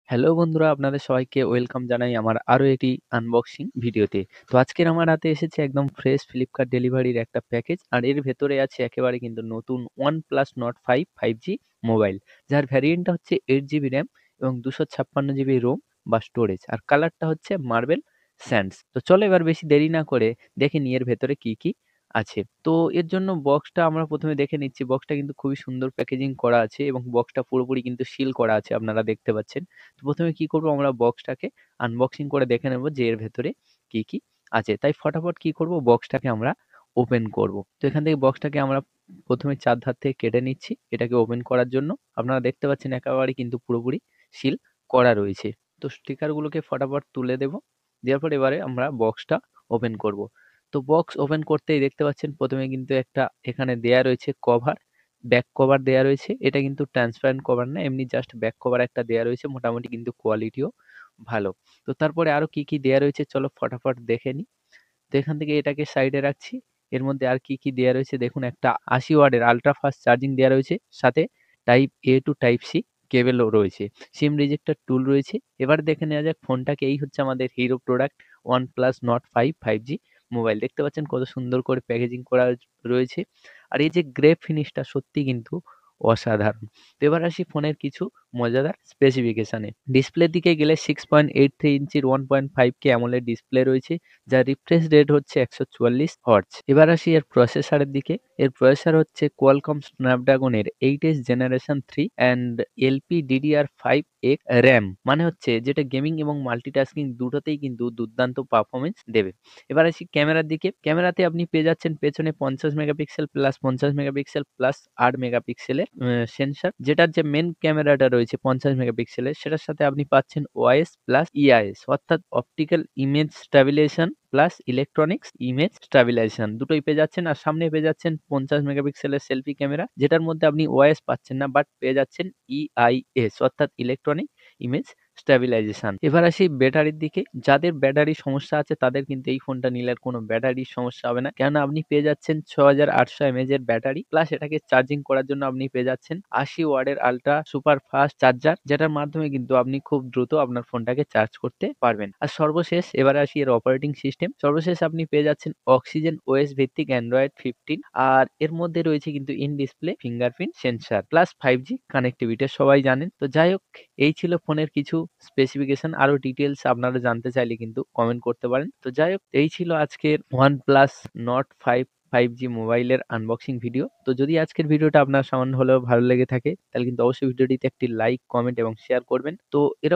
Hello বন্ধুরা, আপনাদের সবাইকে ওয়েলকাম জানাই আমার আরো একটি আনবক্সিং ভিডিওতে। তো আজকের আমার হাতে এসেছে একদম ফ্রেশ ফ্লিপকার্ট ডেলিভারির একটা প্যাকেজ। আর এর ভেতরে আছে একেবারে কিন্তু নতুন OnePlus Nord 5 5G মোবাইল। যার ভ্যারিয়েন্টটা হচ্ছে 8 জিবি র্যাম এবং 256 জিবি রোম বা স্টোরেজ। আর কালারটা হচ্ছে মার্বেল স্যান্ডস। তো চলো এবার বেশি দেরি না করে দেখে নিই এর ভেতরে কি কি আছে। তো এর জন্য বক্সটা আমরা ১ম এ দেখে নিচ্ছি। বক্সটা কিন্তু খুবই সুন্দর প্যাকেজিং করা আছে এবং বক্সটা পুরোপুরি কিন্তু সিল করা আছে, আপনারা দেখতে পাচ্ছেন। তো ১ম এ কি করব, আমরা বক্সটাকে আনবক্সিং করে দেখে নেব যে এর ভেতরে কি কি আছে। তাই ফটাফট কি করব, বক্সটাকে আমরা ওপেন করব। তো এখান থেকে বক্সটাকে আমরা ১ম এ ৪ ধার থেকে কেটে নিচ্ছি এটাকে ওপেন করার জন্য। আপনারা দেখতে পাচ্ছেন একেবারে কিন্তু পুরোপুরি সিল করা রয়েছে। তো স্টিকার গুলোকে ফটাফট তুলে দেব। দেওয়ার পর এবারে আমরা বক্সটা ওপেন করব। তো বক্স ওপেন করতেই দেখতে পাচ্ছেন ১ম এ কিন্তু একটা এখানে দেয়া রয়েছে কভার, ব্যাক কভার দেয়া রয়েছে। এটা কিন্তু ট্রান্সপারেন্ট কভার না, এমনি জাস্ট ব্যাক কভার একটা দেয়া রয়েছে। মোটামুটি কিন্তু কোয়ালিটিও ভালো। তো তারপরে আরো কি, কি দেয়া রয়েছে চলো ফটাফট দেখে নিই। তো এখান থেকে এটাকে সাইডে রাখছি। এর মধ্যে আর কি, কি দেয়া রয়েছে দেখুন, একটা ৮০ ওয়াটের আল্ট্রা ফাস্ট চার্জিং দেয়া রয়েছে। সাথে type A to type C কেবলও রয়েছে। সিম রিজেক্টর টুল রয়েছে। এবার দেখে নেওয়া যাক ফোনটাকে। এই হচ্ছে আমাদের hero product OnePlus Nord 5 5G mobile. দেখতে পাচ্ছেন কত সুন্দর করে প্যাকেজিং করা রয়েছে। আর এই যে গ্রে ফিনিশটা সত্যি কিন্তু অসাধারণ। তো এবার আসি ফোনের কিছু মজাদার স্পেসিফিকেশনে। ডিসপ্লের দিকে গেলে 6.83 ইঞ্চির 1.5K অ্যামোলেড ডিসপ্লে রয়েছে, যার রিফ্রেশ রেট হচ্ছে 144 হার্টজ। এবার আসি এর প্রসেসরের দিকে। এর প্রসেসর হচ্ছে কোয়ালকম স্ন্যাপড্রাগনের 8 জেনারেশন 3 অ্যান্ড LPDDR5X র্যাম, মানে হচ্ছে যেটা গেমিং এবং মাল্টিটাস্কিং দুটোতেই কিন্তু দুর্দান্ত পারফরমেন্স দেবে। এবার আসি ক্যামেরার দিকে। ক্যামেরাতে আপনি পেয়ে যাচ্ছেন পেছনে 50 মেগাপিক্সেল প্লাস 50 মেগাপিক্সেল প্লাস 8 মেগাপিক্সেলের সেন্সর। যেটার যে মেইন ক্যামেরাটা রয়েছে 50 মেগাপিক্সেলের, সেটার সাথে আপনি পাচ্ছেন OIS প্লাস EIS, অর্থাৎ optical image stabilisation plus electronics image stabilisation দুটোই পেয়ে যাচ্ছেন। আর সামনে পেয়ে যাচ্ছেন 50 মেগাপিক্সেলের সেলফি ক্যামেরা, যেটার মধ্যে আপনি OIS পাচ্ছেন না, বাট পেয়ে যাচ্ছেন EIS, অর্থাৎ ইলেকট্রনিক ইমেজ স্ট্যাবিলাইজেশন। এবার আসি ব্যাটারির দিকে। যাদের ব্যাটারির সমস্যা আছে তাদের কিন্তু এই ফোনটা নিলে আর কোনো ব্যাটারির সমস্যা হবে না। কেননা আপনি পেয়ে যাচ্ছেন 6800 mAh এর ব্যাটারি, প্লাস এটাকে চার্জিং করার জন্য আপনি পেয়ে যাচ্ছেন 80 ওয়াটের আল্ট্রা সুপার ফাস্ট চার্জার, যেটার মাধ্যমে কিন্তু আপনি খুব দ্রুত আপনার ফোনটাকে চার্জ করতে পারবেন। আর সর্বশেষ এবারে আসি এর অপারেটিং সিস্টেম। সর্বশেষ আপনি পেয়ে যাচ্ছেন অক্সিজেন OS ভিত্তিক Android 15, আর এর মধ্যে রয়েছে কিন্তু in display fingerprint sensor plus 5G connectivity, সবাই জানেন। তো যাই হোক, এই ছিল ফোনের কিছু স্পেসিফিকেশন। আরো ডিটেইলস আপনারা জানতে চাইলে কিন্তু কমেন্ট করতে পারেন। তো যাই হোক, এই ছিল আজকের OnePlus Nord 5 5G মোবাইলের আনবক্সিং ভিডিও। তো যদি আজকের ভিডিওটা আপনার সামান্য হলেও ভালো লেগে থাকে তাহলে কিন্তু অবশ্যই ভিডিওটিতে একটি লাইক, কমেন্ট এবং শেয়ার করবেন। তো এরকম